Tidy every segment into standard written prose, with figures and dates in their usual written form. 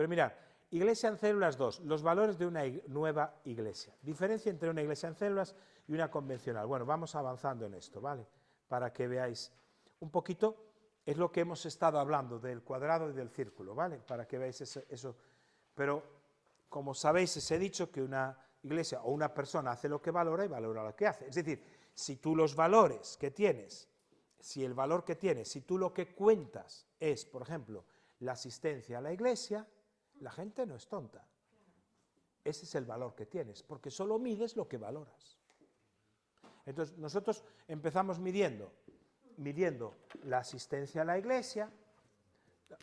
Pero mirad, iglesia en células 2, los valores de una nueva iglesia. Diferencia entre una iglesia en células y una convencional. Bueno, vamos avanzando en esto, ¿vale? Para que veáis un poquito, es lo que hemos estado hablando del cuadrado y del círculo, ¿vale? Para que veáis eso. Pero, como sabéis, os he dicho que una iglesia o una persona hace lo que valora y valora lo que hace. Es decir, si tú los valores que tienes, si el valor que tienes, si tú lo que cuentas es, por ejemplo, la asistencia a la iglesia, la gente no es tonta. Ese es el valor que tienes, porque solo mides lo que valoras. Entonces, nosotros empezamos midiendo la asistencia a la iglesia.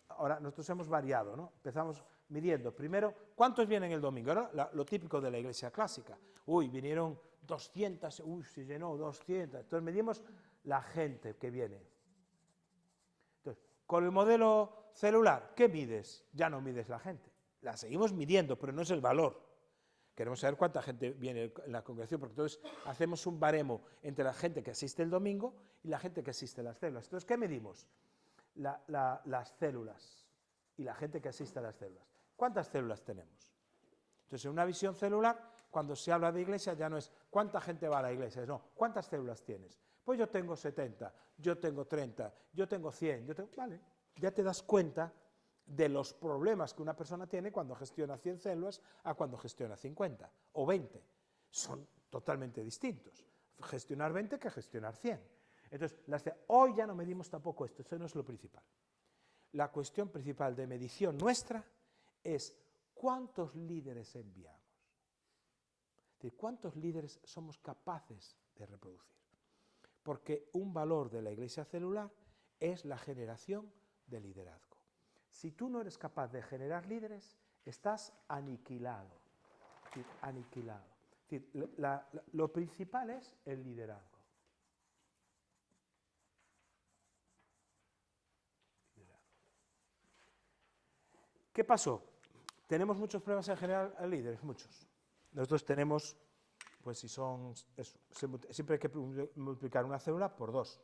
Ahora, nosotros hemos variado, ¿no? Empezamos midiendo, primero, ¿cuántos vienen el domingo? ¿No? Lo típico de la iglesia clásica. Uy, vinieron 200, uy, se llenó 200. Entonces, medimos la gente que viene. Entonces, con el modelo celular, ¿qué mides? Ya no mides la gente. La seguimos midiendo, pero no es el valor. Queremos saber cuánta gente viene en la congregación, porque entonces hacemos un baremo entre la gente que asiste el domingo y la gente que asiste a las células. Entonces, ¿qué medimos? Las células y la gente que asiste a las células. ¿Cuántas células tenemos? Entonces, en una visión celular, cuando se habla de iglesia, ya no es cuánta gente va a la iglesia, no, ¿cuántas células tienes? Pues yo tengo 70, yo tengo 30, yo tengo 100, vale, ya te das cuenta de los problemas que una persona tiene cuando gestiona 100 células a cuando gestiona 50 o 20. Son totalmente distintos. Gestionar 20 que gestionar 100. Entonces, hoy ya no medimos tampoco esto, eso no es lo principal. La cuestión principal de medición nuestra es cuántos líderes enviamos. Es decir, cuántos líderes somos capaces de reproducir. Porque un valor de la iglesia celular es la generación de liderazgo. Si tú no eres capaz de generar líderes, estás aniquilado. Es decir, aniquilado. Es decir, lo principal es el liderazgo. ¿Qué pasó? Tenemos muchos problemas en generar líderes, muchos. Nosotros tenemos, pues si son, siempre hay que multiplicar una célula por 2.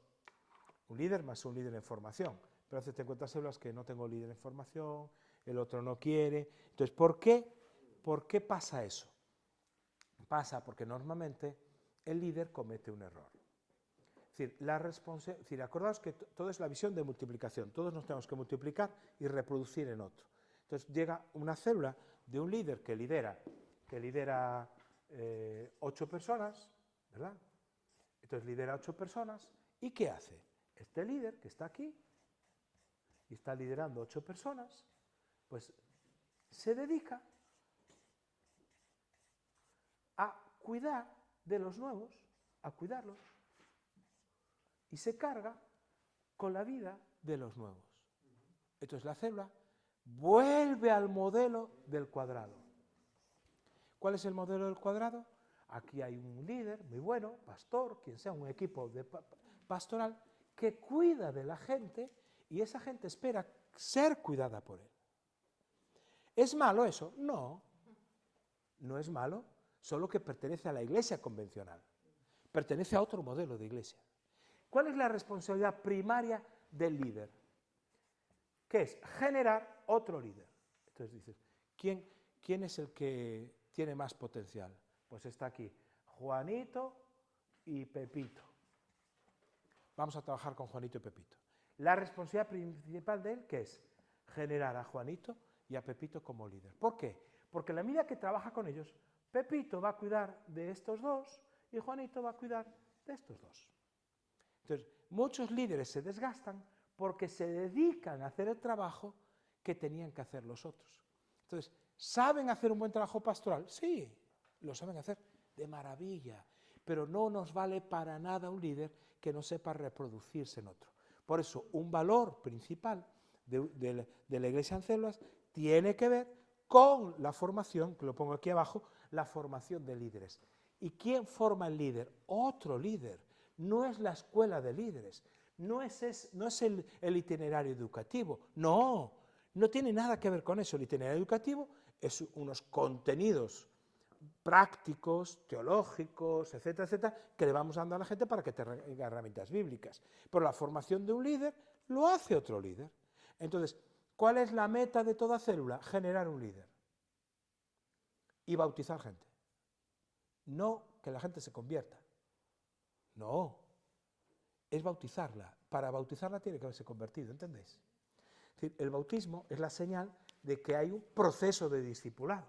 Un líder más un líder en formación. Pero haces te cuenta células que no tengo líder en formación, el otro no quiere. Entonces, ¿por qué? ¿Por qué pasa eso? Pasa porque normalmente el líder comete un error. Es decir, acordaos que todo es la visión de multiplicación. Todos nos tenemos que multiplicar y reproducir en otro. Entonces llega una célula de un líder que lidera 8 personas, ¿verdad? Entonces lidera 8 personas, ¿y qué hace? Este líder que está aquí y está liderando 8 personas, pues se dedica a cuidar de los nuevos, a cuidarlos, y se carga con la vida de los nuevos. Entonces la célula vuelve al modelo del cuadrado. ¿Cuál es el modelo del cuadrado? Aquí hay un líder muy bueno, pastor, quien sea, un equipo pastoral, que cuida de la gente y esa gente espera ser cuidada por él. ¿Es malo eso? No, no es malo, solo que pertenece a la iglesia convencional, pertenece a otro modelo de iglesia. ¿Cuál es la responsabilidad primaria del líder? ¿Qué es? Generar otro líder. Entonces dices, ¿quién es el que tiene más potencial? Pues está aquí, Juanito y Pepito. Vamos a trabajar con Juanito y Pepito. La responsabilidad principal de él, ¿qué es? Generar a Juanito y a Pepito como líder. ¿Por qué? Porque a la medida que trabaja con ellos, Pepito va a cuidar de estos dos y Juanito va a cuidar de estos dos. Entonces, muchos líderes se desgastan porque se dedican a hacer el trabajo que tenían que hacer los otros. Entonces, ¿saben hacer un buen trabajo pastoral? Sí, lo saben hacer de maravilla, pero no nos vale para nada un líder que no sepa reproducirse en otro. Por eso, un valor principal de la iglesia en células tiene que ver con la formación, que lo pongo aquí abajo, la formación de líderes. ¿Y quién forma el líder? Otro líder. No es la escuela de líderes, no es el itinerario educativo, no tiene nada que ver con eso. El itinerario educativo es unos contenidos prácticos, teológicos, etcétera, etcétera, que le vamos dando a la gente para que tenga herramientas bíblicas. Pero la formación de un líder lo hace otro líder. Entonces, ¿Cuál es la meta de toda célula? Generar un líder y bautizar gente. No que la gente se convierta. No, es bautizarla. Para bautizarla tiene que haberse convertido, ¿entendéis? Es decir, el bautismo es la señal de que hay un proceso de discipulado.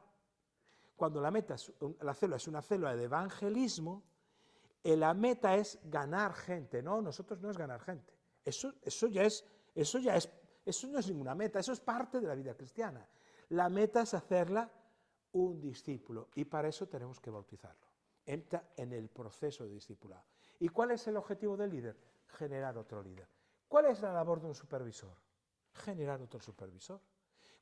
Cuando la célula es una célula de evangelismo, la meta es ganar gente. No, nosotros no es ganar gente. Eso no es ninguna meta, eso es parte de la vida cristiana. La meta es hacerla un discípulo y para eso tenemos que bautizarlo. Entra en el proceso de discipulado. ¿Y cuál es el objetivo del líder? Generar otro líder. ¿Cuál es la labor de un supervisor? Generar otro supervisor.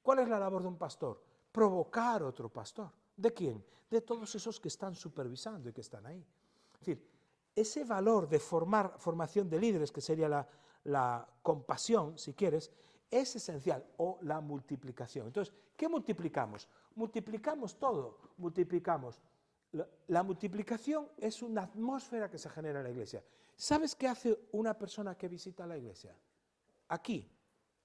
¿Cuál es la labor de un pastor? Provocar otro pastor. ¿De quién? De todos esos que están supervisando y que están ahí. Es decir, ese valor de formación de líderes, que sería la compasión, si quieres, es esencial, o la multiplicación. Entonces, ¿qué multiplicamos? Multiplicamos todo, multiplicamos. La multiplicación es una atmósfera que se genera en la iglesia. ¿Sabes qué hace una persona que visita la iglesia? Aquí,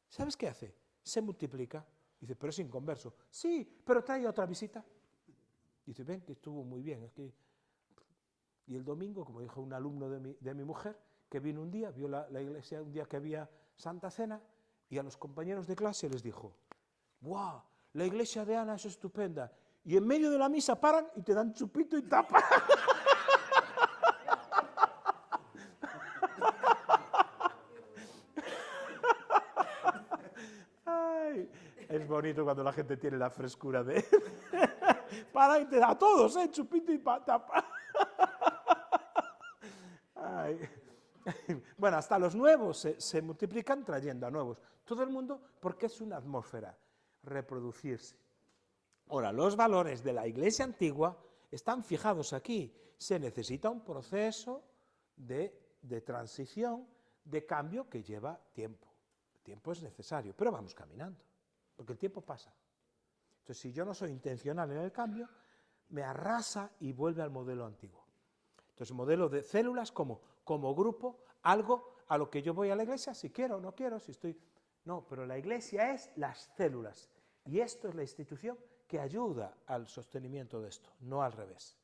¿sabes qué hace? Se multiplica. Dice, pero es inconverso. Sí, pero trae otra visita. Dice, ven, que estuvo muy bien. Es que... Y el domingo, como dijo un alumno de mi mujer, que vino un día, vio la iglesia un día que había Santa Cena, y a los compañeros de clase les dijo, ¡guau! La iglesia de Ana es estupenda. Y en medio de la misa paran y te dan chupito y tapa. Ay, es bonito cuando la gente tiene la frescura de... Para y te da a todos, chupito y tapa. Ay. Bueno, hasta los nuevos se multiplican trayendo a nuevos. Todo el mundo, porque es una atmósfera, reproducirse. Ahora, los valores de la iglesia antigua están fijados aquí. Se necesita un proceso de transición, de cambio que lleva tiempo. El tiempo es necesario, pero vamos caminando, porque el tiempo pasa. Entonces, si yo no soy intencional en el cambio, me arrasa y vuelve al modelo antiguo. Entonces, modelo de células como grupo, algo a lo que yo voy a la iglesia, si quiero o no quiero, si estoy... No, pero la iglesia es las células. Y esto es la institución que ayuda al sostenimiento de esto, no al revés.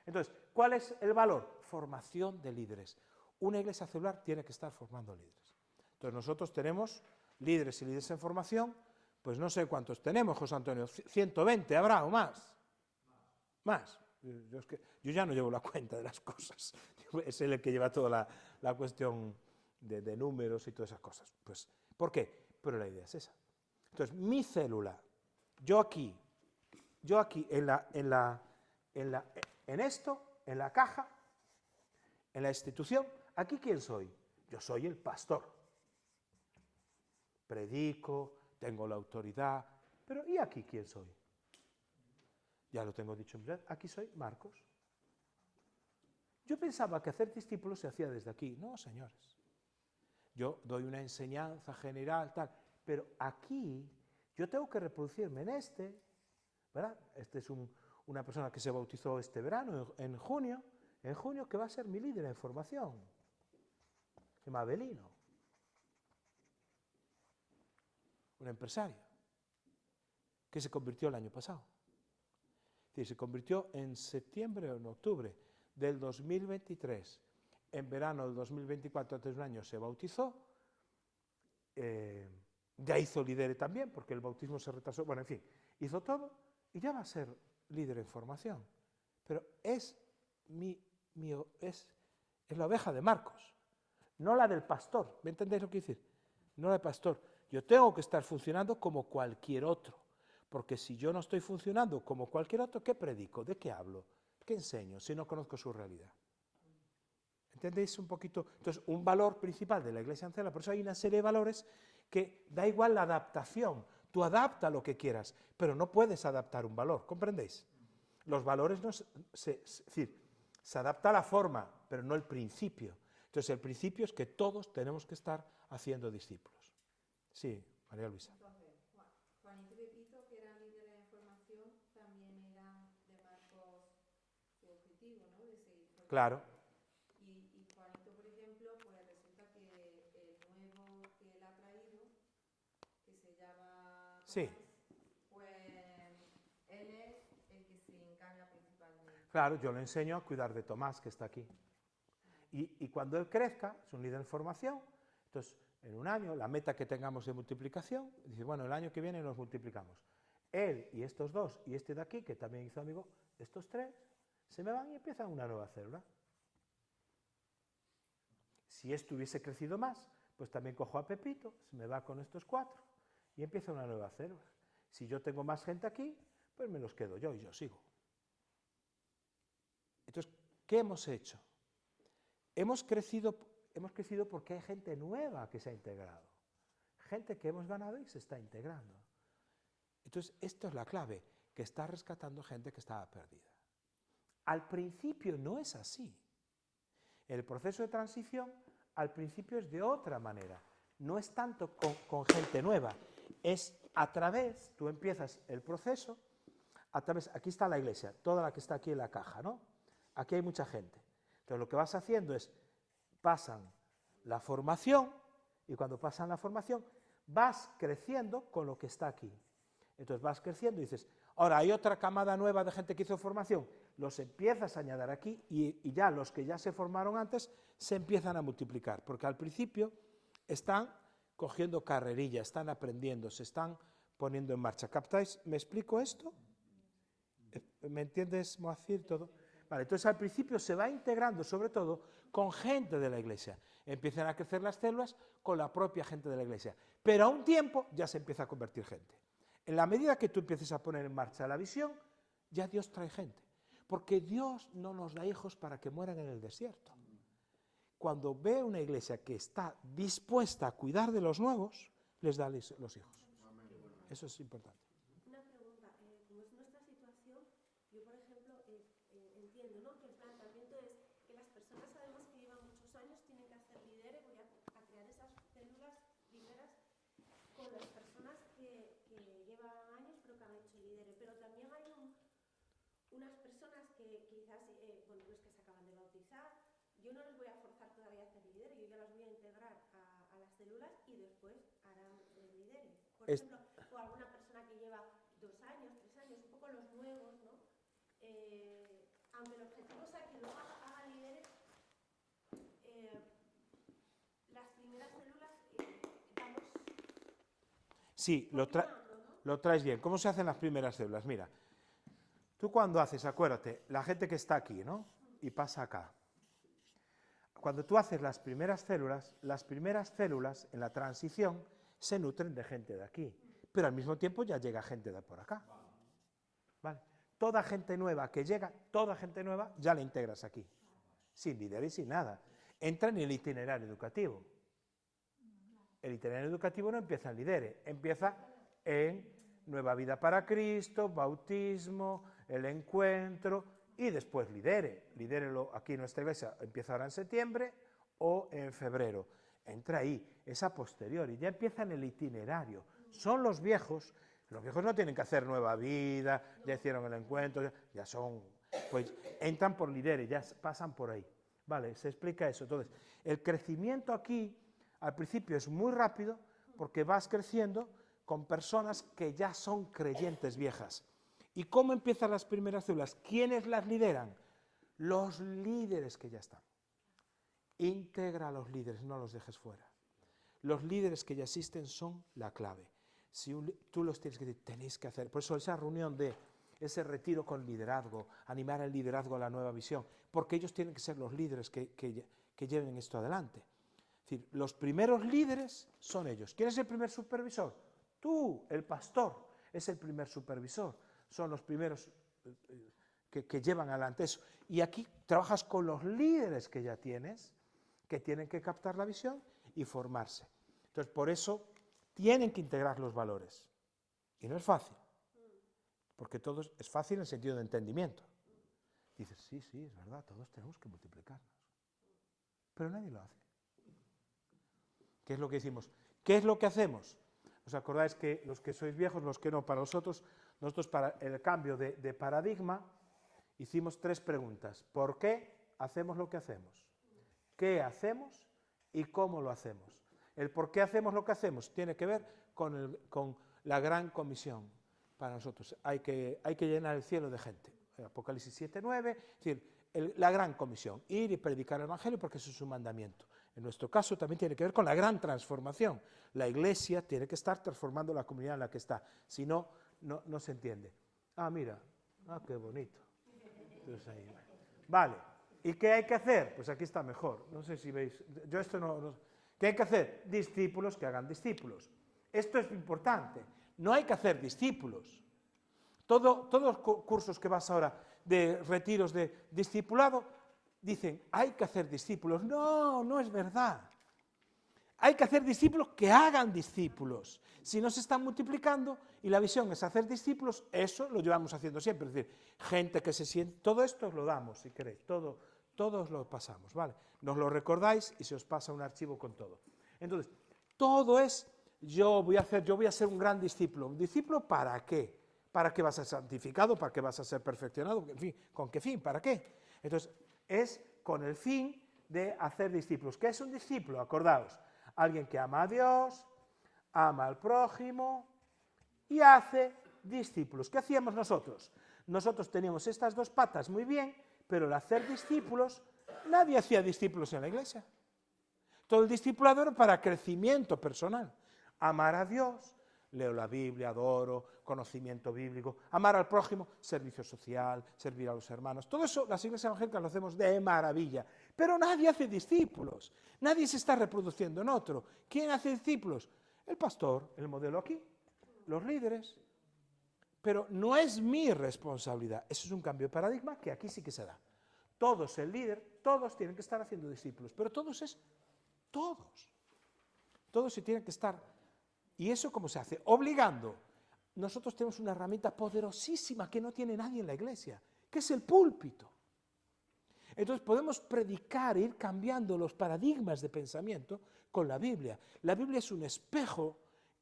Entonces, ¿cuál es el valor? Formación de líderes. Una iglesia celular tiene que estar formando líderes. Entonces, nosotros tenemos líderes y líderes en formación, pues no sé cuántos tenemos, José Antonio, 120 habrá o más. Más. Yo ya no llevo la cuenta de las cosas. Es él el que lleva toda la cuestión de números y todas esas cosas. Pues, ¿por qué? Pero la idea es esa. Entonces, mi célula, yo aquí, en esto, en la caja, en la institución, ¿aquí quién soy? Yo soy el pastor. Predico, tengo la autoridad, pero ¿y aquí quién soy? Ya lo tengo dicho en verdad, aquí soy Marcos. Yo pensaba que hacer discípulos se hacía desde aquí. No, señores. Yo doy una enseñanza general, tal, pero aquí yo tengo que reproducirme en ¿verdad? Este es una persona que se bautizó este verano, en junio, que va a ser mi líder en formación. Se llama Abelino. Un empresario que se convirtió el año pasado. Es decir, se convirtió en septiembre o en octubre del 2023. En verano del 2024, antes de un año, se bautizó. Ya hizo líder también, porque el bautismo se retrasó. Bueno, en fin, hizo todo y ya va a ser líder en formación. Pero es la oveja de Marcos, no la del pastor. ¿Me entendéis lo que quiero decir? No la del pastor. Yo tengo que estar funcionando como cualquier otro. Porque si yo no estoy funcionando como cualquier otro, ¿qué predico? ¿De qué hablo? ¿Qué enseño si no conozco su realidad? ¿Entendéis un poquito? Entonces, un valor principal de la iglesia ancestral, por eso hay una serie de valores que da igual la adaptación. Tú adapta lo que quieras, pero no puedes adaptar un valor, ¿comprendéis? Los valores se adapta a la forma, pero no el principio. Entonces, el principio es que todos tenemos que estar haciendo discípulos. Sí, María Luisa. Juanito y Pepito, que eran líderes en formación, también eran de Marcos su objetivo, ¿no? De seguir formando. Claro. Y Juanito, por ejemplo, pues resulta que el nuevo que él ha traído, que se llama Sí. Pues él es el que se encarga principalmente. Claro, yo le enseño a cuidar de Tomás, que está aquí. Y cuando él crezca, es un líder en formación, entonces en un año, la meta que tengamos de multiplicación, dice, bueno, el año que viene nos multiplicamos. Él y estos dos, y este de aquí, que también hizo amigo, estos tres, se me van y empiezan una nueva célula. Si esto hubiese crecido más, pues también cojo a Pepito, se me va con estos cuatro, y empieza una nueva célula. Si yo tengo más gente aquí, pues me los quedo yo y yo sigo. Entonces, ¿qué hemos hecho? Hemos crecido porque hay gente nueva que se ha integrado. Gente que hemos ganado y se está integrando. Entonces, esto es la clave, que está rescatando gente que estaba perdida. Al principio no es así. El proceso de transición, al principio es de otra manera. No es tanto con gente nueva, es a través, tú empiezas el proceso, a través, aquí está la iglesia, toda la que está aquí en la caja, ¿no? Aquí hay mucha gente. Entonces, lo que vas haciendo es, pasan la formación, y cuando pasan la formación, vas creciendo con lo que está aquí. Entonces vas creciendo y dices, ahora hay otra camada nueva de gente que hizo formación, los empiezas a añadir aquí y ya los que ya se formaron antes se empiezan a multiplicar, porque al principio están cogiendo carrerilla, están aprendiendo, se están poniendo en marcha. ¿Captáis? ¿Me explico esto? ¿Me entiendes, Moacir, todo? Vale, entonces al principio se va integrando sobre todo con gente de la iglesia. Empiezan a crecer las células con la propia gente de la iglesia. Pero a un tiempo ya se empieza a convertir gente. En la medida que tú empieces a poner en marcha la visión, ya Dios trae gente. Porque Dios no nos da hijos para que mueran en el desierto. Cuando ve una iglesia que está dispuesta a cuidar de los nuevos, les da los hijos. Eso es importante. Una pregunta, como es nuestra situación, yo por ejemplo entiendo, ¿no?, que el planteamiento es que las personas además que llevan muchos años tienen que hacer lidere, voy a crear esas células primeras con las personas que llevan años pero que han hecho lidere, pero también hay unas personas que quizás, bueno, los que se acaban de bautizar, yo no les voy a forzar todavía a hacer lidere, yo ya las voy a integrar a las células y después harán lidere. Por ejemplo, o alguna persona que lleva 2 años, 3 años, un poco los nuevos, ¿no? Aunque el objetivo sea que luego hagan lidere, las primeras células, vamos... Sí, lo traes bien. ¿Cómo se hacen las primeras células? Mira, tú cuando haces, acuérdate, la gente que está aquí, ¿no? Y pasa acá. Cuando tú haces las primeras células en la transición se nutren de gente de aquí, pero al mismo tiempo ya llega gente de por acá. ¿Vale? Toda gente nueva que llega, toda gente nueva, ya la integras aquí, sin líder y sin nada. Entra en el itinerario educativo. El itinerario educativo no empieza en lidere, empieza en Nueva Vida para Cristo, bautismo, el encuentro y después lidere. Lidérelo aquí en nuestra iglesia, empieza ahora en septiembre o en febrero. Entra ahí, es a posteriori, ya empieza en el itinerario. Son los viejos no tienen que hacer Nueva Vida, ya hicieron el encuentro, ya son, pues entran por lidere, ya pasan por ahí. Vale, se explica eso. Entonces, el crecimiento aquí al principio es muy rápido porque vas creciendo con personas que ya son creyentes viejas. ¿Y cómo empiezan las primeras células? ¿Quiénes las lideran? Los líderes que ya están. Integra a los líderes, no los dejes fuera. Los líderes que ya existen son la clave. Si tú los tienes que decir, tenéis que hacer. Por eso esa reunión de ese retiro con liderazgo, animar el liderazgo a la nueva visión, porque ellos tienen que ser los líderes que lleven esto adelante. Es decir, los primeros líderes son ellos. ¿Quién es el primer supervisor? Tú, el pastor, es el primer supervisor. Son los primeros que llevan adelante eso. Y aquí trabajas con los líderes que ya tienes, que tienen que captar la visión y formarse. Entonces, por eso tienen que integrar los valores. Y no es fácil, porque todo es fácil en el sentido de entendimiento. Dices, sí, es verdad, todos tenemos que multiplicarnos. Pero nadie lo hace. ¿Qué es lo que decimos? ¿Qué es lo que hacemos? ¿Os acordáis que los que sois viejos, los que no, para nosotros para el cambio de paradigma, hicimos 3 preguntas. ¿Por qué hacemos lo que hacemos? ¿Qué hacemos y cómo lo hacemos? El por qué hacemos lo que hacemos tiene que ver con la gran comisión para nosotros. Hay que llenar el cielo de gente. Apocalipsis 7:9, es decir, la gran comisión, ir y predicar el Evangelio porque eso es un mandamiento. En nuestro caso también tiene que ver con la gran transformación. La Iglesia tiene que estar transformando la comunidad en la que está, si no, no se entiende. Ah, mira, qué bonito. Entonces, ahí, vale, ¿y qué hay que hacer? Pues aquí está mejor, no sé si veis, yo esto no. ¿Qué hay que hacer? Discípulos que hagan discípulos. Esto es importante, no hay que hacer discípulos. Todos los cursos que vas ahora de retiros de discipulado, dicen, hay que hacer discípulos. No, no es verdad. Hay que hacer discípulos que hagan discípulos. Si no se están multiplicando y la visión es hacer discípulos, eso lo llevamos haciendo siempre. Es decir, gente que se siente, todo esto os lo damos, si queréis, todos lo pasamos, ¿vale? Nos lo recordáis y se os pasa un archivo con todo. Entonces, todo es, yo voy a ser un gran discípulo. ¿Un discípulo para qué? ¿Para qué vas a ser santificado? ¿Para qué vas a ser perfeccionado? En fin, ¿con qué fin? ¿Para qué? Entonces, es con el fin de hacer discípulos. ¿Qué es un discípulo? Acordaos, alguien que ama a Dios, ama al prójimo y hace discípulos. ¿Qué hacíamos nosotros? Nosotros teníamos estas dos patas muy bien, pero el hacer discípulos, nadie hacía discípulos en la iglesia. Todo el discipulado era para crecimiento personal. Amar a Dios, leo la Biblia, adoro, conocimiento bíblico, amar al prójimo, servicio social, servir a los hermanos. Todo eso las iglesias evangélicas lo hacemos de maravilla, pero nadie hace discípulos, nadie se está reproduciendo en otro. ¿Quién hace discípulos? El pastor, el modelo aquí, los líderes. Pero no es mi responsabilidad, eso es un cambio de paradigma que aquí sí que se da. Todos, el líder, todos tienen que estar haciendo discípulos, pero todos se tienen que estar. ¿Y eso cómo se hace? Obligando. Nosotros tenemos una herramienta poderosísima que no tiene nadie en la iglesia, que es el púlpito. Entonces podemos predicar, ir cambiando los paradigmas de pensamiento con la Biblia. La Biblia es un espejo,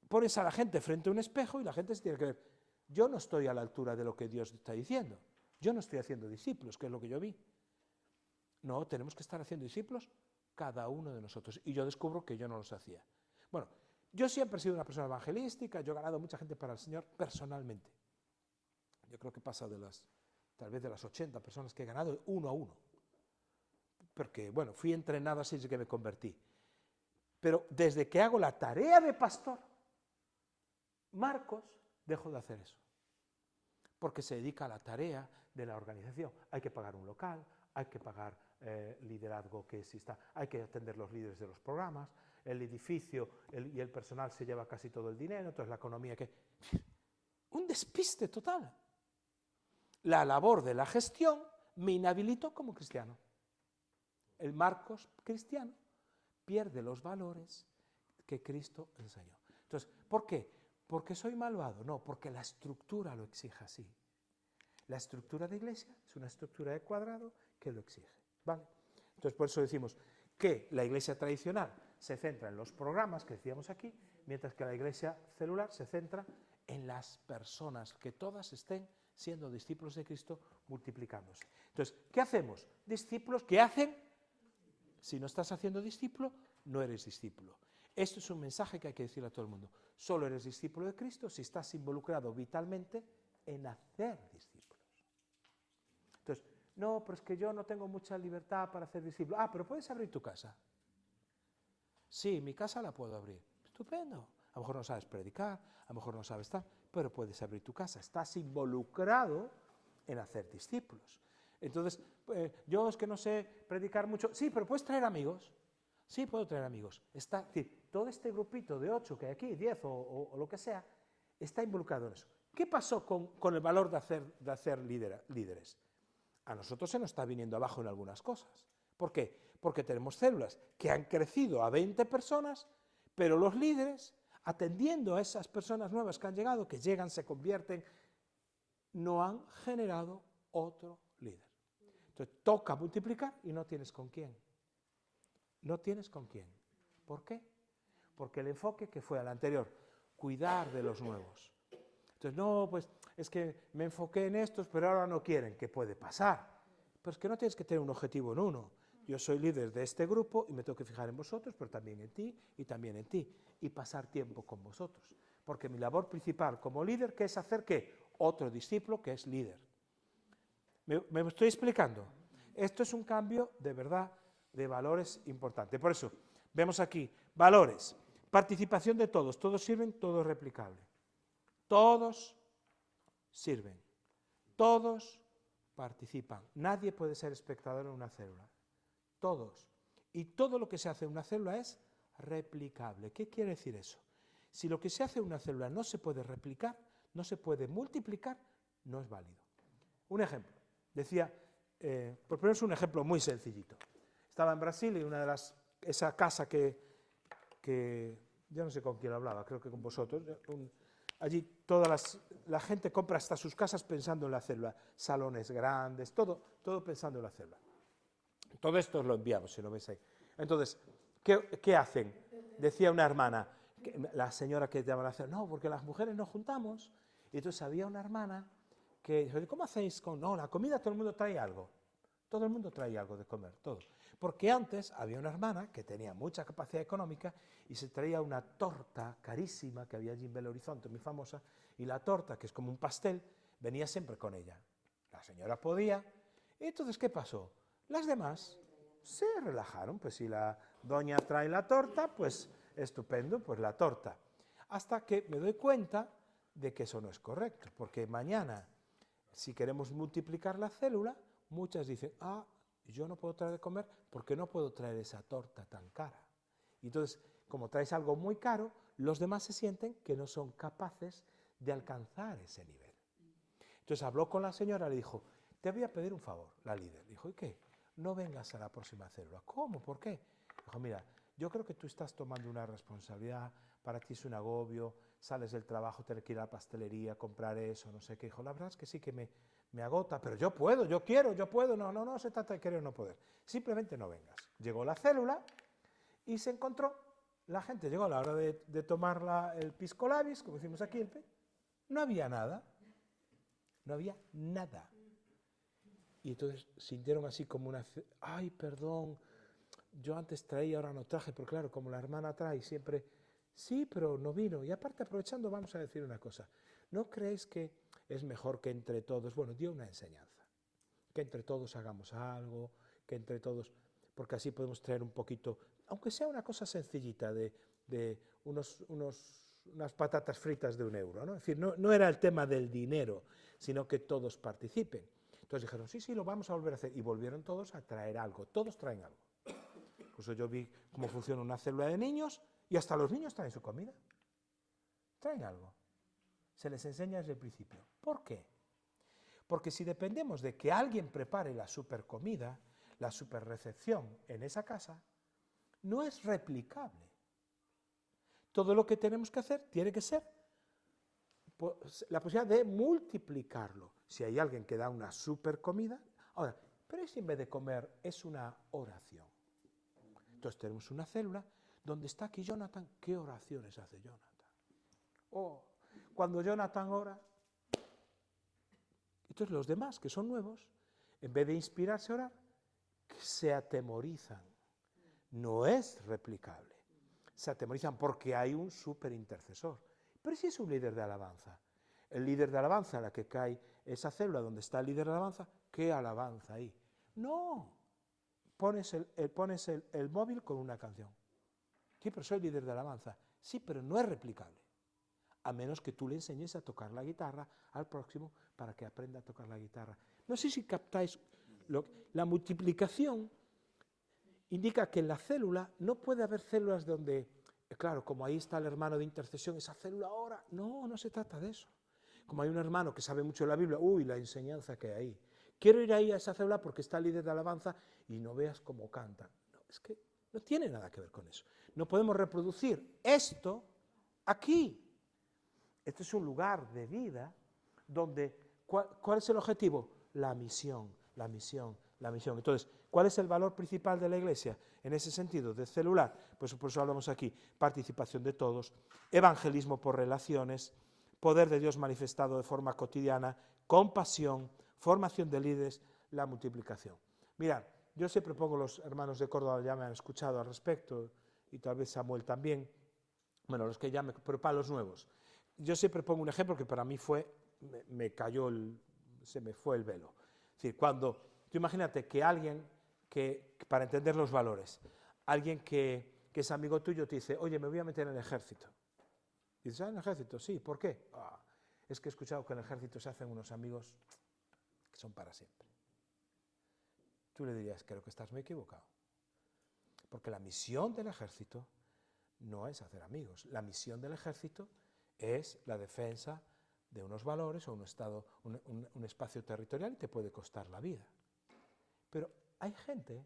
pones a la gente frente a un espejo y la gente se tiene que ver. Yo no estoy a la altura de lo que Dios está diciendo. Yo no estoy haciendo discípulos, que es lo que yo vi. No, tenemos que estar haciendo discípulos cada uno de nosotros. Y yo descubro que yo no los hacía. Bueno, yo siempre he sido una persona evangelística, yo he ganado mucha gente para el Señor personalmente. Yo creo que pasa tal vez de las 80 personas que he ganado, 1 a 1. Porque, bueno, fui entrenado así desde que me convertí. Pero desde que hago la tarea de pastor, Marcos dejó de hacer eso. Porque se dedica a la tarea de la organización. Hay que pagar un local, hay que pagar liderazgo que exista, hay que atender los líderes de los programas, el edificio y el personal se lleva casi todo el dinero, entonces la economía que... Un despiste total. La labor de la gestión me inhabilitó como cristiano. El Marcos cristiano pierde los valores que Cristo enseñó. Entonces, ¿por qué? ¿Porque soy malvado? No, porque la estructura lo exige así. La estructura de iglesia es una estructura de cuadrado que lo exige, ¿vale? Entonces, por eso decimos que la iglesia tradicional se centra en los programas que decíamos aquí, mientras que la iglesia celular se centra en las personas, que todas estén siendo discípulos de Cristo, multiplicándose. Entonces, ¿qué hacemos? Discípulos que hacen. Si no estás haciendo discípulo, no eres discípulo. Esto es un mensaje que hay que decirle a todo el mundo. Solo eres discípulo de Cristo si estás involucrado vitalmente en hacer discípulos. Entonces, no, pero es que yo no tengo mucha libertad para hacer discípulos. Ah, pero puedes abrir tu casa. Sí, mi casa la puedo abrir. Estupendo. A lo mejor no sabes predicar, a lo mejor no sabes tal, pero puedes abrir tu casa. Estás involucrado en hacer discípulos. Entonces, yo es que no sé predicar mucho. Sí, pero puedes traer amigos. Sí, puedo traer amigos. Es decir, todo este grupito de 8 que hay aquí, 10 o lo que sea, está involucrado en eso. ¿Qué pasó con el valor de hacer líderes? A nosotros se nos está viniendo abajo en algunas cosas. ¿Por qué? Porque tenemos células que han crecido a 20 personas, pero los líderes, atendiendo a esas personas nuevas que han llegado, que llegan, se convierten, no han generado otro líder. Entonces toca multiplicar y no tienes con quién. No tienes con quién. ¿Por qué? Porque el enfoque que fue al anterior, cuidar de los nuevos. Entonces, no, pues es que me enfoqué en estos, pero ahora no quieren. ¿Qué puede pasar? Pero es que no tienes que tener un objetivo en uno. Yo soy líder de este grupo y me tengo que fijar en vosotros, pero también en ti y también en ti. Y pasar tiempo con vosotros. Porque mi labor principal como líder, ¿qué es hacer qué? Otro discípulo que es líder. ¿Me estoy explicando? Esto es un cambio de verdad de valores importante. Por eso, vemos aquí, valores, participación de todos sirven, todo es replicable. Todos sirven, todos participan. Nadie puede ser espectador en una célula. Todos. Y todo lo que se hace en una célula es replicable. ¿Qué quiere decir eso? Si lo que se hace en una célula no se puede replicar, no se puede multiplicar, no es válido. Un ejemplo. Decía, por poneros un ejemplo muy sencillito. Estaba en Brasil y esa casa que yo no sé con quién hablaba, creo que con vosotros, allí la gente compra hasta sus casas pensando en la célula, salones grandes, todo pensando en la célula. Todo esto os lo enviamos, si lo veis ahí. Entonces, ¿qué hacen? Decía una hermana, la señora que llama a la célula, no, porque las mujeres nos juntamos, y entonces había una hermana que dijo, ¿cómo hacéis con...? No, la comida todo el mundo trae algo. Todo el mundo trae algo de comer, todo. Porque antes había una hermana que tenía mucha capacidad económica y se traía una torta carísima que había allí en Belo Horizonte, muy famosa, y la torta, que es como un pastel, venía siempre con ella. La señora podía. Y entonces, ¿qué pasó? Las demás se relajaron, pues si la doña trae la torta, pues estupendo, pues la torta. Hasta que me doy cuenta de que eso no es correcto, porque mañana, si queremos multiplicar la célula, muchas dicen, yo no puedo traer de comer porque no puedo traer esa torta tan cara. Y entonces, como traes algo muy caro, los demás se sienten que no son capaces de alcanzar ese nivel. Entonces habló con la señora, le dijo, te voy a pedir un favor, la líder. Dijo, ¿y qué? No vengas a la próxima célula. ¿Cómo? ¿Por qué? Dijo, mira, yo creo que tú estás tomando una responsabilidad, para ti es un agobio, sales del trabajo, tienes que ir a la pastelería, comprar eso, no sé qué. Dijo, la verdad es que sí que me agota, pero yo puedo, yo quiero, yo puedo. No se trata de querer o no poder. Simplemente no vengas. Llegó la célula y se encontró, la gente llegó a la hora de tomar el pisco labis, como decimos aquí, no había nada. No había nada. Y entonces sintieron así como ay, perdón, yo antes traía, ahora no traje, pero claro, como la hermana trae siempre, sí, pero no vino. Y aparte, aprovechando, vamos a decir una cosa. ¿No creéis que es mejor que entre todos, bueno, dio una enseñanza, que entre todos hagamos algo, que entre todos, porque así podemos traer un poquito, aunque sea una cosa sencillita, de unas patatas fritas de €1, ¿no? Es decir, no era el tema del dinero, sino que todos participen. Entonces dijeron, sí, lo vamos a volver a hacer. Y volvieron todos a traer algo. Todos traen algo. Incluso yo vi cómo funciona una célula de niños y hasta los niños traen su comida. Traen algo. Se les enseña desde el principio. ¿Por qué? Porque si dependemos de que alguien prepare la super comida, la super recepción en esa casa, no es replicable. Todo lo que tenemos que hacer tiene que ser la posibilidad de multiplicarlo. Si hay alguien que da una super comida, ahora, pero si en vez de comer es una oración. Entonces tenemos una célula donde está aquí Jonathan. ¿Qué oraciones hace Jonathan? Cuando Jonathan ora, entonces los demás, que son nuevos, en vez de inspirarse a orar, se atemorizan. No es replicable. Se atemorizan porque hay un super intercesor. Pero si es un líder de alabanza, el líder de alabanza en la que cae esa célula donde está el líder de alabanza, ¿qué alabanza ahí? No, pones el móvil con una canción. Sí, pero soy líder de alabanza. Sí, pero no es replicable. A menos que tú le enseñes a tocar la guitarra al próximo para que aprenda a tocar la guitarra. No sé si captáis, la multiplicación indica que en la célula no puede haber células donde, claro, como ahí está el hermano de intercesión, esa célula ahora, no se trata de eso. Como hay un hermano que sabe mucho de la Biblia, la enseñanza que hay ahí. Quiero ir ahí a esa célula porque está el líder de alabanza y no veas cómo cantan. No, es que no tiene nada que ver con eso. No podemos reproducir esto aquí. Este es un lugar de vida donde, ¿cuál es el objetivo? La misión. Entonces, ¿cuál es el valor principal de la Iglesia? En ese sentido, de celular, pues por eso hablamos aquí, participación de todos, evangelismo por relaciones, poder de Dios manifestado de forma cotidiana, compasión, formación de líderes, la multiplicación. Mirad, yo siempre pongo, los hermanos de Córdoba ya me han escuchado al respecto, y tal vez Samuel también, bueno, los que ya pero para los nuevos. yo siempre pongo un ejemplo que para mí se me fue el velo. Es decir, cuando, tú imagínate que alguien para entender los valores, alguien que es amigo tuyo te dice, oye, me voy a meter en el ejército. Y dices, ¿en el ejército? Sí, ¿por qué? Es que he escuchado que en el ejército se hacen unos amigos que son para siempre. Tú le dirías, creo que estás muy equivocado. Porque la misión del ejército no es hacer amigos. La misión del ejército es la defensa de unos valores o un espacio territorial y te puede costar la vida. Pero hay gente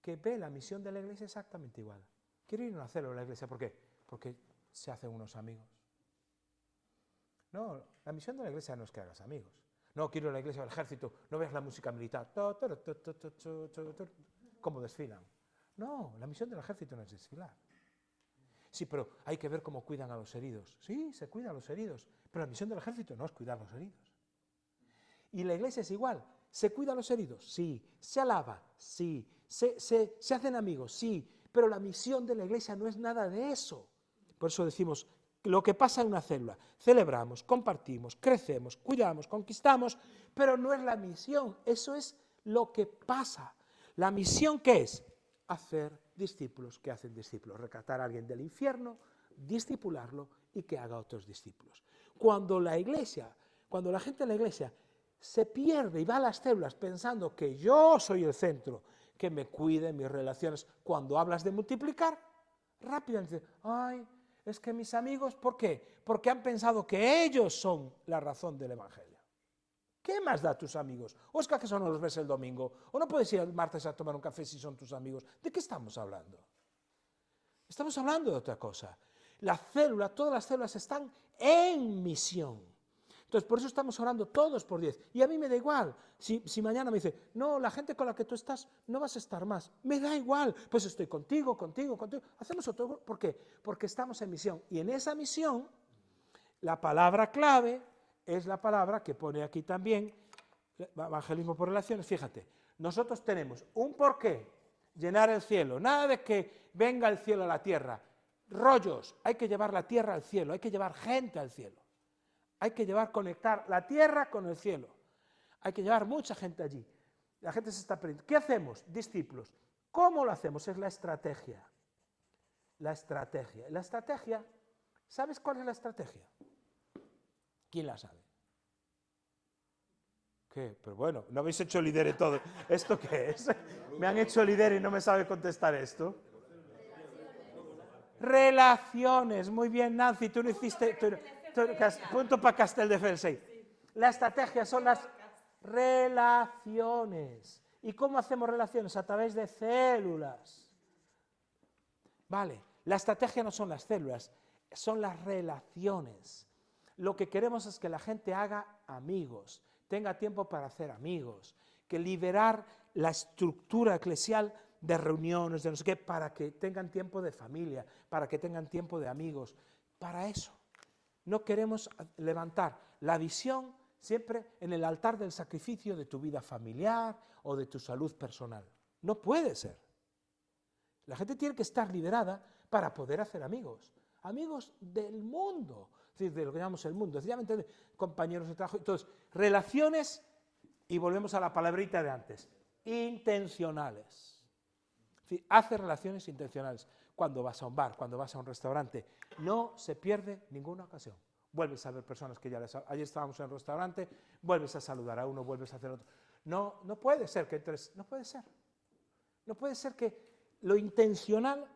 que ve la misión de la iglesia exactamente igual. Quiero ir a una célula a la iglesia. ¿Por qué? Porque se hacen unos amigos. No, la misión de la iglesia no es que hagas amigos. No, quiero ir a la iglesia del ejército, no veas la música militar. ¿Cómo desfilan? No, la misión del ejército no es desfilar. Sí, pero hay que ver cómo cuidan a los heridos. Sí, se cuidan a los heridos, pero la misión del ejército no es cuidar a los heridos. Y la iglesia es igual. ¿Se cuida a los heridos? Sí. ¿Se alaba? Sí. ¿Se hacen amigos? Sí. Pero la misión de la iglesia no es nada de eso. Por eso decimos, lo que pasa en una célula, celebramos, compartimos, crecemos, cuidamos, conquistamos, pero no es la misión, eso es lo que pasa. ¿La misión qué es? Hacer discípulos que hacen discípulos, rescatar a alguien del infierno, discipularlo y que haga otros discípulos. Cuando la gente en la iglesia se pierde y va a las células pensando que yo soy el centro, que me cuide mis relaciones, cuando hablas de multiplicar, rápidamente dicen, ay, es que mis amigos, ¿por qué? Porque han pensado que ellos son la razón del evangelio. ¿Qué más da a tus amigos? ¿O es que acaso no los ves el domingo? ¿O no puedes ir el martes a tomar un café si son tus amigos? ¿De qué estamos hablando? Estamos hablando de otra cosa. Todas las células están en misión. Entonces, por eso estamos orando todos por 10. Y a mí me da igual. Si mañana me dice, no, la gente con la que tú estás no vas a estar más. Me da igual. Pues estoy contigo. Hacemos otro. ¿Por qué? Porque estamos en misión. Y en esa misión, la palabra clave es la palabra que pone aquí también, evangelismo por relaciones. Fíjate, nosotros tenemos un porqué, llenar el cielo. Nada de que venga el cielo a la tierra. Rollos. Hay que llevar la tierra al cielo. Hay que llevar gente al cielo. Hay que conectar la tierra con el cielo. Hay que llevar mucha gente allí. La gente se está perdiendo. ¿Qué hacemos? Discípulos. ¿Cómo lo hacemos? Es la estrategia. La estrategia, ¿sabes cuál es la estrategia? ¿Quién la sabe? ¿Qué? Pero bueno, no habéis hecho lidere todo. ¿Esto qué es? Me han hecho lidere y no me sabe contestar esto. Relaciones. Muy bien, Nancy, tú no hiciste... punto para Castelldefels. La estrategia son las relaciones. ¿Y cómo hacemos relaciones? A través de células. Vale, la estrategia no son las células, son las relaciones. Lo que queremos es que la gente haga amigos, tenga tiempo para hacer amigos, que liberar la estructura eclesial de reuniones, de no sé qué, para que tengan tiempo de familia, para que tengan tiempo de amigos, para eso. No queremos levantar la visión siempre en el altar del sacrificio de tu vida familiar o de tu salud personal. No puede ser. La gente tiene que estar liderada para poder hacer amigos. Amigos del mundo, es decir, de lo que llamamos el mundo, sencillamente de compañeros de trabajo. Entonces, relaciones, y volvemos a la palabrita de antes, intencionales. Es decir, hace relaciones intencionales. Cuando vas a un bar, cuando vas a un restaurante, no se pierde ninguna ocasión. Vuelves a ver personas que ayer estábamos en el restaurante, vuelves a saludar a uno, vuelves a hacer otro. No puede ser que entres, no puede ser. No puede ser que lo intencional,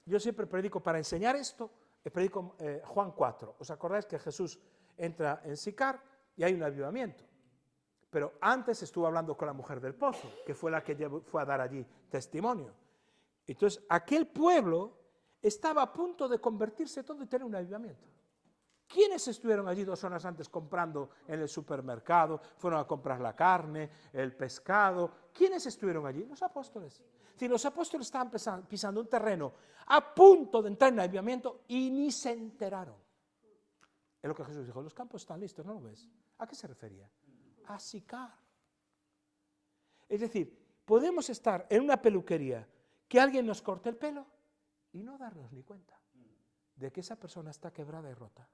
yo siempre predico para enseñar esto, predico Juan 4. ¿Os acordáis que Jesús entra en Sicar y hay un avivamiento? Pero antes estuvo hablando con la mujer del pozo, que fue la que fue a dar allí testimonio. Entonces, aquel pueblo estaba a punto de convertirse todo y tener un avivamiento. ¿Quiénes estuvieron allí 2 horas antes comprando en el supermercado? Fueron a comprar la carne, el pescado. ¿Quiénes estuvieron allí? Los apóstoles. Si los apóstoles estaban pisando un terreno a punto de entrar en avivamiento y ni se enteraron. Es lo que Jesús dijo, los campos están listos, ¿no lo ves? ¿A qué se refería? A Sicar. Es decir, podemos estar en una peluquería, que alguien nos corte el pelo y no darnos ni cuenta de que esa persona está quebrada y rota.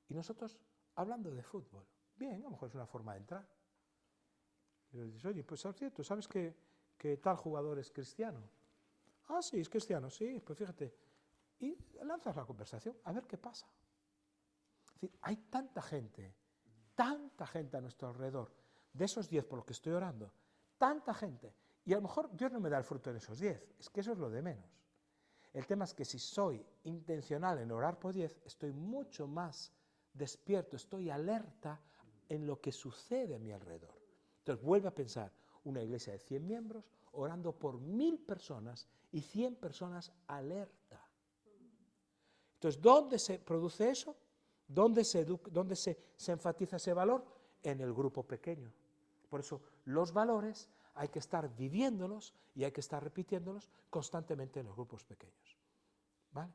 Y nosotros hablando de fútbol. Bien, a lo mejor es una forma de entrar. Y le dices, oye, pues es cierto, ¿sabes que tal jugador es cristiano? Ah, sí, es cristiano, sí, pues fíjate. Y lanzas la conversación, a ver qué pasa. Es decir, hay tanta gente a nuestro alrededor, de esos 10 por los que estoy orando, tanta gente, y a lo mejor Dios no me da el fruto en esos 10, es que eso es lo de menos. El tema es que si soy intencional en orar por 10, estoy mucho más despierto, estoy alerta en lo que sucede a mi alrededor. Entonces vuelve a pensar, una iglesia de 100 miembros orando por 1000 personas y 100 personas alerta. Entonces, ¿dónde se produce eso? ¿Dónde se enfatiza ese valor? En el grupo pequeño. Por eso los valores hay que estar viviéndolos y hay que estar repitiéndolos constantemente en los grupos pequeños. ¿Vale?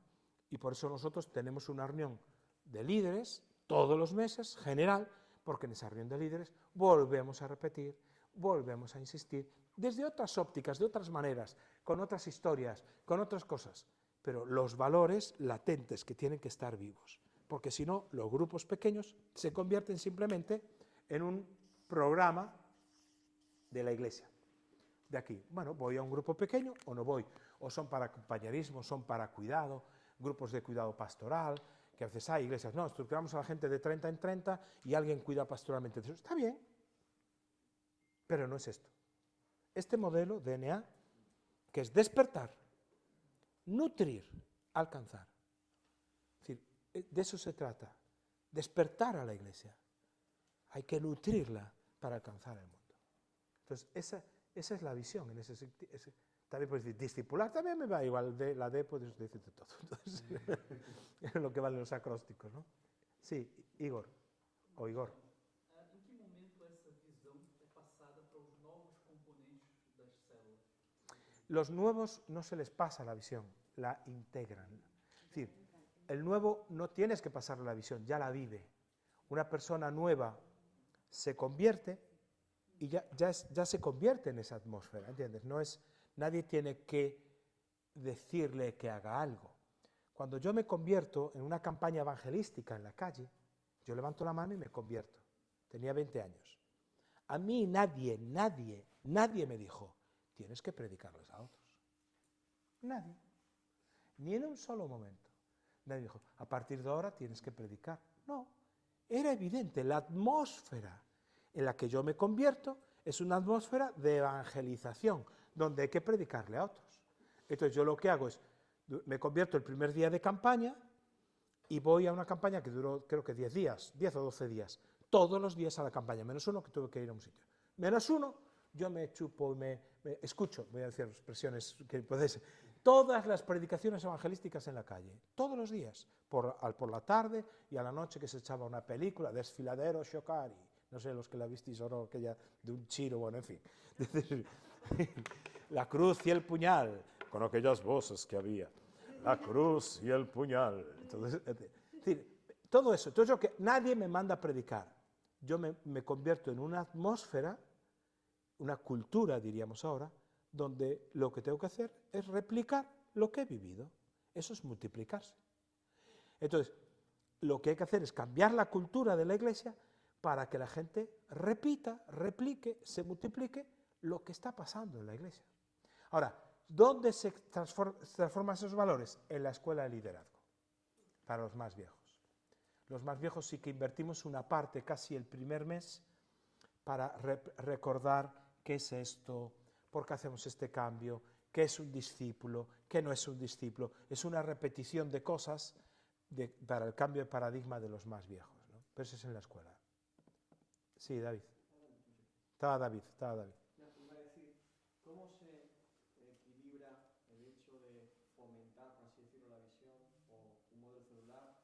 Y por eso nosotros tenemos una reunión de líderes todos los meses, general, porque en esa reunión de líderes volvemos a repetir, volvemos a insistir, desde otras ópticas, de otras maneras, con otras historias, con otras cosas, pero los valores latentes que tienen que estar vivos, porque si no, los grupos pequeños se convierten simplemente en un programa de la iglesia. De aquí, bueno, voy a un grupo pequeño o no voy, o son para compañerismo, son para cuidado, grupos de cuidado pastoral, que a veces hay iglesias, no, estructuramos a la gente de 30 en 30 y alguien cuida pastoralmente. Eso está bien, pero no es esto. Este modelo DNA, que es despertar, nutrir, alcanzar. Es decir, de eso se trata, despertar a la iglesia. Hay que nutrirla para alcanzar el mundo. Entonces, esa es la visión. También puedes decir, discipular también me va igual, la D puedes decirte todo. Entonces, es lo que valen los acrósticos, ¿no? Sí, Igor, o Igor. Em que momento essa visão é passada para os novos componentes das células? Los nuevos no se les pasa la visión, la integran. Es decir, el nuevo no tienes que pasarle la visión, ya la vive. Una persona nueva se convierte y ya se convierte en esa atmósfera, ¿entiendes? Nadie tiene que decirle que haga algo. Cuando yo me convierto en una campaña evangelística en la calle, yo levanto la mano y me convierto. Tenía 20 años. A mí nadie me dijo, tienes que predicarles a otros. Nadie. Ni en un solo momento. Nadie dijo, a partir de ahora tienes que predicar. No. Era evidente, la atmósfera en la que yo me convierto es una atmósfera de evangelización, donde hay que predicarle a otros. Entonces yo lo que hago es, me convierto el primer día de campaña y voy a una campaña que duró creo que 10 días, 10 o 12 días, todos los días a la campaña, menos uno que tuve que ir a un sitio. Menos uno, yo me chupo, me escucho, voy a decir expresiones que podéis, todas las predicaciones evangelísticas en la calle, todos los días, por la tarde y a la noche que se echaba una película, Desfiladero Shokari, no sé los que la visteis o no, aquella de un chino, bueno, en fin. La cruz y el puñal, con aquellas voces que había. La cruz y el puñal. Entonces, es decir, todo eso. Entonces, yo que nadie me manda a predicar. Yo me convierto en una atmósfera, una cultura, diríamos ahora, donde lo que tengo que hacer es replicar lo que he vivido. Eso es multiplicarse. Entonces, lo que hay que hacer es cambiar la cultura de la iglesia para que la gente repita, replique, se multiplique lo que está pasando en la iglesia. Ahora, ¿dónde se transforman esos valores? En la escuela de liderazgo, para los más viejos. Los más viejos sí que invertimos una parte, casi el primer mes, para recordar qué es esto, por qué hacemos este cambio, qué es un discípulo, qué no es un discípulo. Es una repetición de cosas para el cambio de paradigma de los más viejos, ¿no? Pero eso es en la escuela. Sí, David. Estaba David. Iba a decir, ¿cómo se equilibra el hecho de fomentar, por así decirlo, la visión o un modelo celular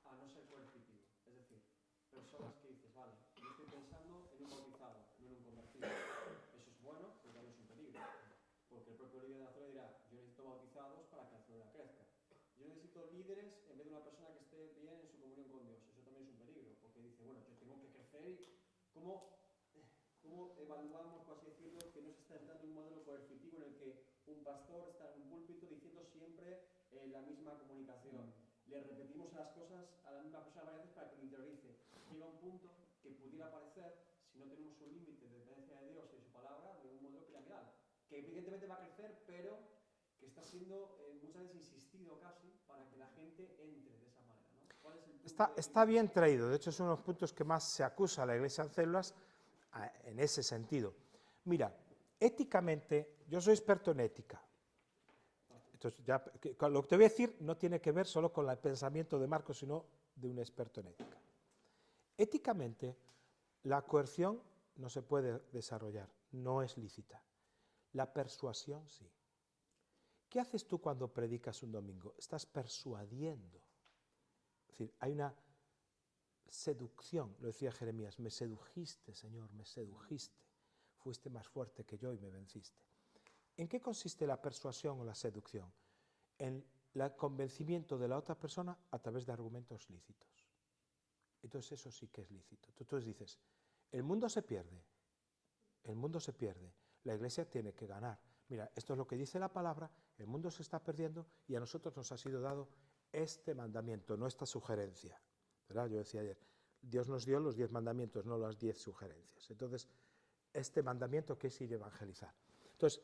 a no ser coercitivo? Es decir, personas que dices, vale, yo estoy pensando en un bautizado, no en un convertido. Eso es bueno, pero también es un peligro. Porque el propio líder de la célula dirá, yo necesito bautizados para que la célula crezca. Yo necesito líderes en vez de una persona que esté bien en su comunión con Dios. Eso también es un peligro, porque dice, bueno, yo tengo que crecer y ¿cómo evaluamos, por así decirlo, que no se está entrando en un modelo coercitivo en el que un pastor está en un púlpito diciendo siempre la misma comunicación, le repetimos las cosas a la misma persona varias veces para que lo interiorice. Llega un punto que pudiera parecer, si no tenemos un límite de dependencia de Dios y de su palabra, de un modelo piramidal, que evidentemente va a crecer, pero que está siendo muchas veces insistido casi para que la gente entre de esa manera, ¿no? ¿Cuál es el punto Está bien traído, de hecho es uno de los puntos que más se acusa a la Iglesia en células en ese sentido. Mira, éticamente, yo soy experto en ética. Entonces, lo que te voy a decir no tiene que ver solo con el pensamiento de Marcos, sino de un experto en ética. Éticamente, la coerción no se puede desarrollar, no es lícita. La persuasión sí. ¿Qué haces tú cuando predicas un domingo? Estás persuadiendo. Es decir, hay una seducción, lo decía Jeremías, me sedujiste, Señor, me sedujiste. Fuiste más fuerte que yo y me venciste. ¿En qué consiste la persuasión o la seducción? En el convencimiento de la otra persona a través de argumentos lícitos. Entonces eso sí que es lícito. Entonces dices, el mundo se pierde, la Iglesia tiene que ganar. Mira, esto es lo que dice la palabra, el mundo se está perdiendo y a nosotros nos ha sido dado este mandamiento, no esta sugerencia. ¿Verdad? Yo decía ayer, Dios nos dio los 10 mandamientos, no las 10 sugerencias. Entonces, este mandamiento que es ir a evangelizar. Entonces,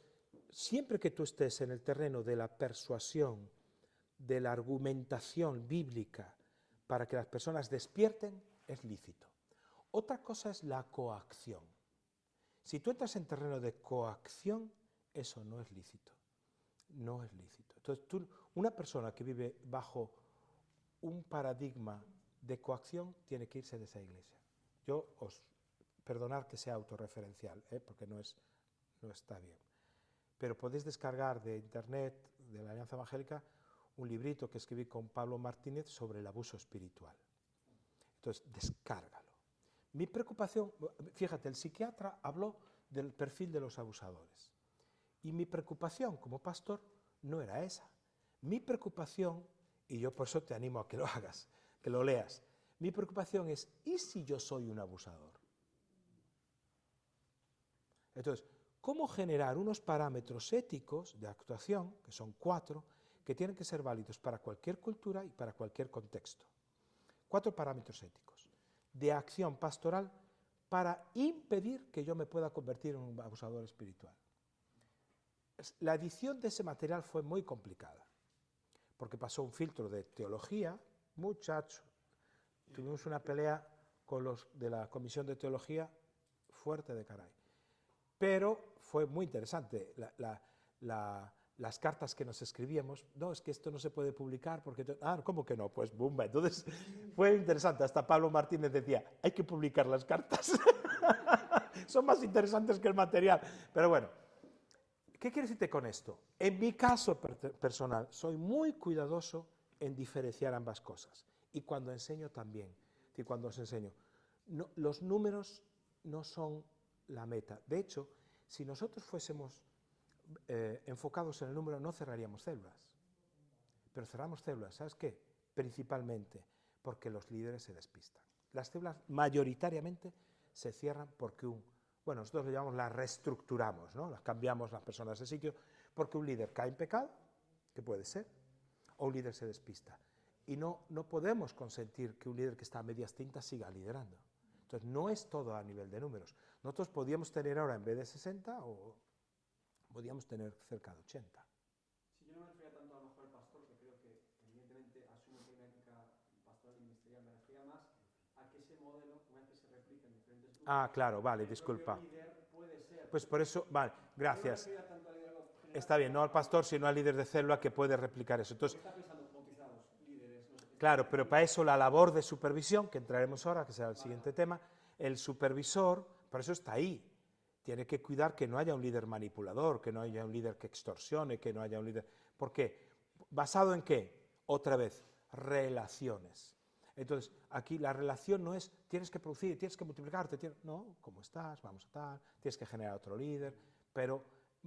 siempre que tú estés en el terreno de la persuasión, de la argumentación bíblica para que las personas despierten, es lícito. Otra cosa es la coacción. Si tú entras en terreno de coacción, eso no es lícito. No es lícito. Entonces, una persona que vive bajo un paradigma de coacción tiene que irse de esa iglesia. Yo perdonar que sea autorreferencial, porque no está bien. Pero podéis descargar de internet, de la Alianza Evangélica, un librito que escribí con Pablo Martínez sobre el abuso espiritual. Entonces, descárgalo. Mi preocupación, fíjate, el psiquiatra habló del perfil de los abusadores. Y mi preocupación como pastor no era esa. Mi preocupación, y yo por eso te animo a que lo hagas, que lo leas, mi preocupación es, ¿y si yo soy un abusador? Entonces, ¿cómo generar unos parámetros éticos de actuación, que son 4, que tienen que ser válidos para cualquier cultura y para cualquier contexto? 4 parámetros éticos de acción pastoral para impedir que yo me pueda convertir en un abusador espiritual. La edición de ese material fue muy complicada, porque pasó un filtro de teología, muchacho. Tuvimos una pelea con los de la Comisión de Teología fuerte de caray. Pero fue muy interesante las cartas que nos escribíamos. No, es que esto no se puede publicar porque... ¿cómo que no? Pues bumba. Entonces fue interesante. Hasta Pablo Martínez decía, hay que publicar las cartas. Son más interesantes que el material. Pero bueno, ¿qué quiero decirte con esto? En mi caso personal, soy muy cuidadoso en diferenciar ambas cosas. Y cuando enseño también. Y cuando os enseño. No, los números no son la meta. De hecho, si nosotros fuésemos enfocados en el número, no cerraríamos células. Pero cerramos células, ¿sabes qué? Principalmente porque los líderes se despistan. Las células mayoritariamente se cierran porque nosotros le llamamos, las reestructuramos, ¿no? Las cambiamos las personas de sitio, porque un líder cae en pecado, que puede ser, o un líder se despista. Y no podemos consentir que un líder que está a medias tintas siga liderando. Entonces, no es todo a nivel de números. Nosotros podíamos tener ahora, en vez de 60, o podíamos tener cerca de 80. Si yo no me refería tanto a lo mejor al pastor, que creo que evidentemente asume que hay una ética pastoral y ministerial, me refería más a que ese modelo, una vez que se replica en diferentes grupos, Claro, vale, el disculpa. propio líder puede ser. Pues por eso, vale, gracias. No me refería tanto al liderazgo general, Está bien, no al pastor, sino al líder de célula que puede replicar eso. Entonces, está pensando bautizados, líderes, no sé. claro, pero para eso la labor de supervisión, que entraremos ahora, que será el siguiente tema, el supervisor, por eso está ahí. Tiene que cuidar que no haya un líder manipulador, que no haya un líder que extorsione, que no haya un líder... ¿Por qué? ¿Basado en qué? Otra vez, relaciones. Entonces, aquí la relación no es tienes que producir, tienes que multiplicarte, no, ¿cómo estás? Vamos a tal, tienes que generar otro líder, pero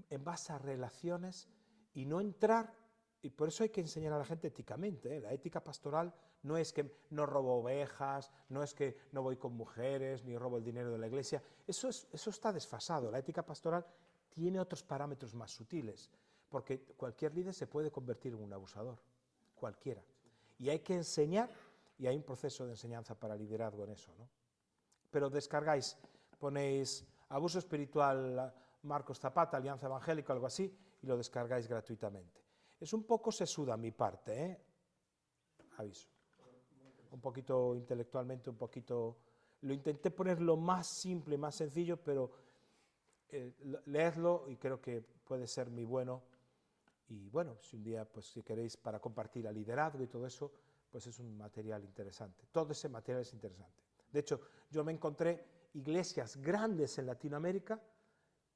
en base a relaciones y no entrar, y por eso hay que enseñar a la gente éticamente, ¿eh? La ética pastoral no es que no robo ovejas, no es que no voy con mujeres, ni robo el dinero de la iglesia, eso está desfasado. La ética pastoral tiene otros parámetros más sutiles, porque cualquier líder se puede convertir en un abusador, cualquiera. Y hay que enseñar, y hay un proceso de enseñanza para liderazgo en eso, ¿no? Pero descargáis, ponéis abuso espiritual Marcos Zapata, Alianza Evangélica, algo así, y lo descargáis gratuitamente. Es un poco sesuda mi parte, ¿eh? Aviso. Un poquito intelectualmente, un poquito... Lo intenté poner lo más simple, más sencillo, pero leedlo y creo que puede ser muy bueno. Y bueno, si un día, pues si queréis para compartir el liderazgo y todo eso, pues es un material interesante. Todo ese material es interesante. De hecho, yo me encontré iglesias grandes en Latinoamérica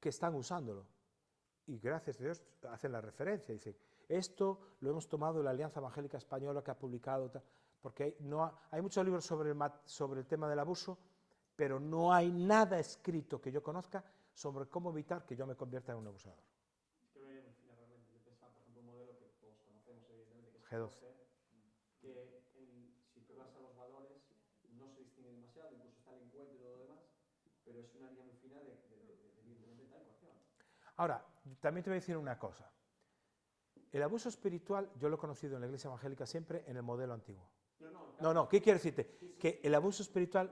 que están usándolo. Y gracias a Dios hacen la referencia. Dicen, esto lo hemos tomado de la Alianza Evangélica Española que ha publicado, porque hay muchos libros sobre el tema del abuso, pero no hay nada escrito que yo conozca sobre cómo evitar que yo me convierta en un abusador. Es que me define realmente. Yo pensaba, por ejemplo, un modelo que todos conocemos, evidentemente, que es G12. que si tú vas a los valores, no se distingue demasiado, incluso está el encuentro y todo lo demás, pero es una línea muy fina de evidentemente, tal ecuación. Ahora, también te voy a decir una cosa. El abuso espiritual, yo lo he conocido en la Iglesia Evangélica siempre en el modelo antiguo. No, ¿qué quiero decirte? Que el abuso espiritual,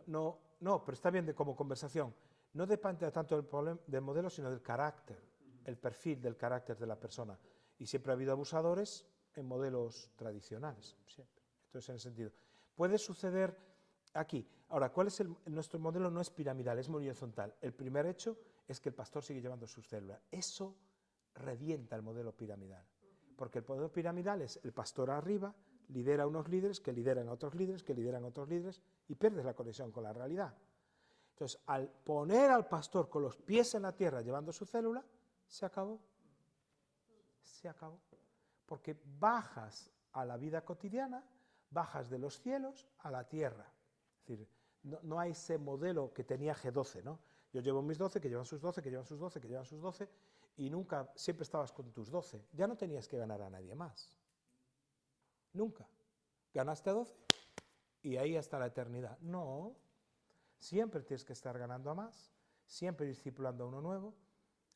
no, pero está bien como conversación, no depende tanto del modelo, sino del carácter, el perfil del carácter de la persona. Y siempre ha habido abusadores en modelos tradicionales, siempre. Entonces, en ese sentido. Puede suceder aquí. Ahora, ¿cuál es nuestro modelo? No es piramidal, es muy horizontal. El primer hecho es que el pastor sigue llevando sus células. Eso revienta el modelo piramidal. Porque el modelo piramidal es el pastor arriba, lidera a unos líderes, que lideran a otros líderes, que lideran a otros líderes, y pierdes la conexión con la realidad. Entonces, al poner al pastor con los pies en la tierra llevando su célula, se acabó. Se acabó. Porque bajas a la vida cotidiana, bajas de los cielos a la tierra. Es decir, no hay ese modelo que tenía G12, ¿no? Yo llevo mis 12, que llevan sus 12, que llevan sus 12, que llevan sus 12, y nunca, siempre estabas con tus 12. Ya no tenías que ganar a nadie más. Nunca. Ganaste a 12 y ahí hasta la eternidad. No. Siempre tienes que estar ganando a más, siempre discipulando a uno nuevo,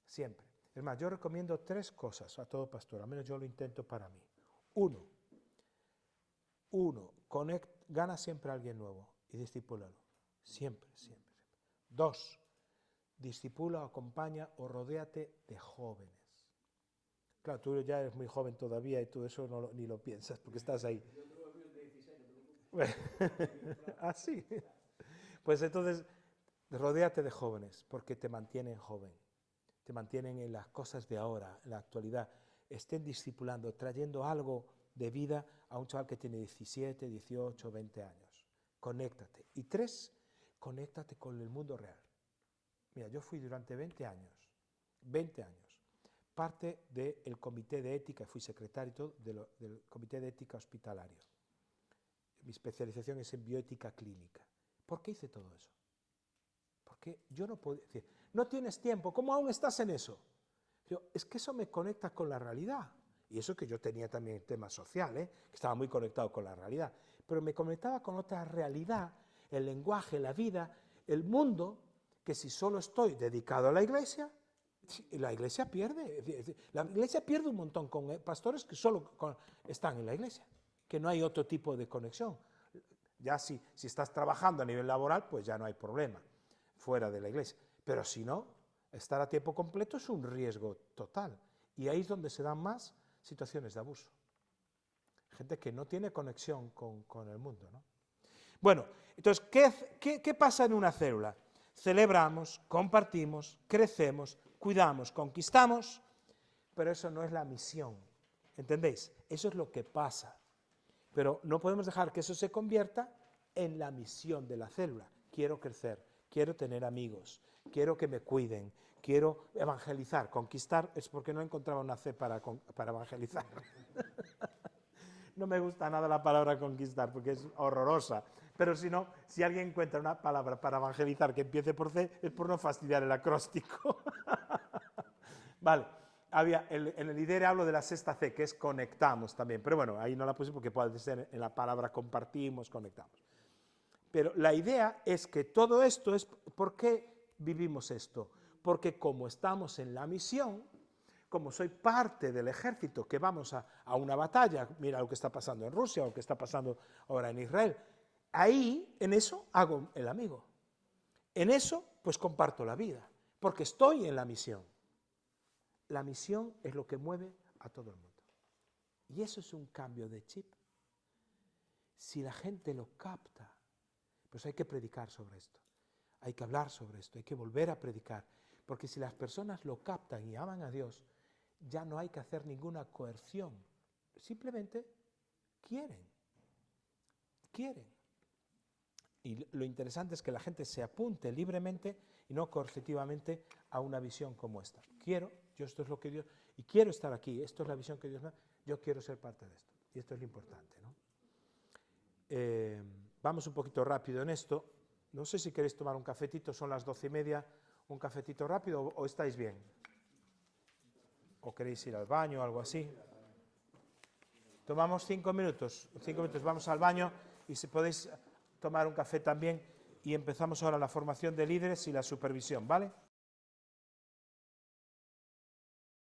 siempre. Es más, yo recomiendo 3 cosas a todo pastor, al menos yo lo intento para mí. Uno, gana siempre a alguien nuevo y discipúlalo. Siempre, siempre, siempre. 2, discipula, acompaña o rodéate de jóvenes. Claro, tú ya eres muy joven todavía y tú eso ni lo piensas porque estás ahí. Yo tengo amigos de 16, no te preocupes. ¿Ah, sí? Pues entonces, rodéate de jóvenes porque te mantienen joven. Te mantienen en las cosas de ahora, en la actualidad. Estén discipulando, trayendo algo de vida a un chaval que tiene 17, 18, 20 años. Conéctate. Y 3, conéctate con el mundo real. Mira, yo fui durante 20 años, parte del comité de ética, fui secretario y todo, del comité de ética hospitalario. Mi especialización es en bioética clínica. ¿Por qué hice todo eso? Porque yo no podía decir, no tienes tiempo, ¿cómo aún estás en eso? Es que eso me conecta con la realidad. Y eso que yo tenía también el tema social, que estaba muy conectado con la realidad. Pero me conectaba con otra realidad, el lenguaje, la vida, el mundo, que si solo estoy dedicado a la iglesia pierde. La iglesia pierde un montón con pastores que solo están en la iglesia, que no hay otro tipo de conexión. Ya si estás trabajando a nivel laboral, pues ya no hay problema, fuera de la iglesia. Pero si no, estar a tiempo completo es un riesgo total. Y ahí es donde se dan más situaciones de abuso. Gente que no tiene conexión con el mundo, ¿no? Bueno, entonces, ¿qué pasa en una célula? Celebramos, compartimos, crecemos, cuidamos, conquistamos, pero eso no es la misión. ¿Entendéis? Eso es lo que pasa. Pero no podemos dejar que eso se convierta en la misión de la célula. Quiero crecer, quiero tener amigos, quiero que me cuiden, quiero evangelizar. Conquistar es porque no encontraba una C para evangelizar. No me gusta nada la palabra conquistar porque es horrorosa. Pero si alguien encuentra una palabra para evangelizar que empiece por C, es por no fastidiar el acróstico. Vale, en el IDERE hablo de la sexta C, que es conectamos también. Pero bueno, ahí no la puse porque puede ser en la palabra compartimos, conectamos. Pero la idea es que todo esto es... ¿Por qué vivimos esto? Porque como estamos en la misión, como soy parte del ejército que vamos a una batalla, mira lo que está pasando en Rusia o lo que está pasando ahora en Israel, ahí, en eso, hago el amigo. En eso, pues comparto la vida, porque estoy en la misión. La misión es lo que mueve a todo el mundo. Y eso es un cambio de chip. Si la gente lo capta, pues hay que predicar sobre esto. Hay que hablar sobre esto, hay que volver a predicar. Porque si las personas lo captan y aman a Dios, ya no hay que hacer ninguna coerción. Simplemente quieren. Quieren. Y lo interesante es que la gente se apunte libremente y no coercitivamente a una visión como esta. Quiero, yo esto es lo que Dios, y quiero estar aquí, esto es la visión que Dios me da, yo quiero ser parte de esto. Y esto es lo importante, ¿no? Vamos un poquito rápido en esto. No sé si queréis tomar un cafetito, son las 12:30, un cafetito rápido o estáis bien. ¿O queréis ir al baño o algo así? Tomamos 5 minutos, vamos al baño y si podéis tomar un café también y empezamos ahora la formación de líderes y la supervisión, ¿vale?